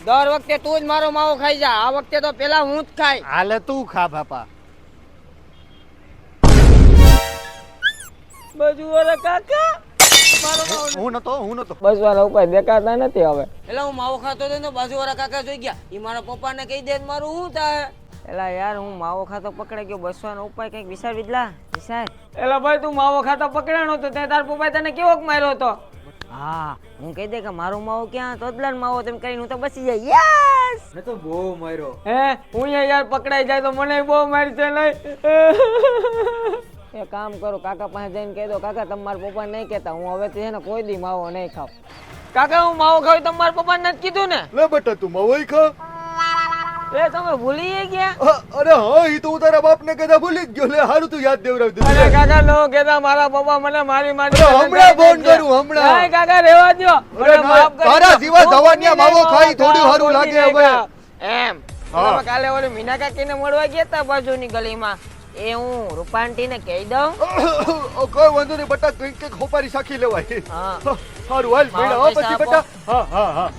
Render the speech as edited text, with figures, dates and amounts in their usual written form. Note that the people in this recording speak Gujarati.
દર વખતે તું જ મારો માવો ખાઈ જા, આ વખતે તો પેલા હું જ ખાઈ. હાલે તું ખા બાપા. બાજુવાળા કાકા મારો માવો હું નતો બાજુવાળા ઉપર દેખાતા નથી હવે. એટલે હું માવો ખાતો હતો ને બાજુવાળા કાકા જોઈ ગયા. ઈ મારા પપ્પાને કહી દે મારું શું થાય. એલા યાર હું માવો ખાતો પકડાઈ ગયો, બસવાનો ઉપાય કઈક વિચાર વિદલા વિચાર. એલા ભાઈ તું માવો ખાતો પકડાણો તો તે તાર પપ્પાએ તને કેવોક માર્યો હતો? હા હું કહી દે કે મારો માવો ક્યાં તોદલાન માવો તેમ કરીને હું તો બચી જાય. યસ મેં તો બહુ માર્યો. હે હું યાર પકડાઈ જાય તો મને બહુ મારશે લઈ. એ કામ કરો કાકા પાસે જઈને કહી દો કાકા તમારા પપ્પા નહીં કહેતા, હું હવેથી છે ને કોઈ દી માવો નહીં ખાવ. કાકા હું માવો ખાવ તમારા પપ્પાને નથી કીધું ને? લે બેટા તું મવાઈ ખા. એ તમે ભૂલી ગયા? અરે હા ઈ તો હું તારા બાપને કહેતા ભૂલી જ ગયો. લે હારું તું યાદ દેવરાવ દે. અરે કાકા લો કહેતા મારા પપ્પા મને મારી હમણાં ફોન કરું હમણાં. નહીં કાકા રહેવા દ્યો. મને માફ કરી તારા દો. જીવા જવાનિયા માવો ખાઈ થોડું સારું લાગે હવે. એમ તમે કાલે ઓલી મીના કાકીને મળવા ગયા તા બાજુની ગલીમાં, એ હું રૂપાંટીને કહી દઉં? કોઈ વાંધો નહીં બટા, કંઈક ખોપારી સાખી લેવાય. હા સારું હાલ મેળા પછી બેટા. હા હા હા.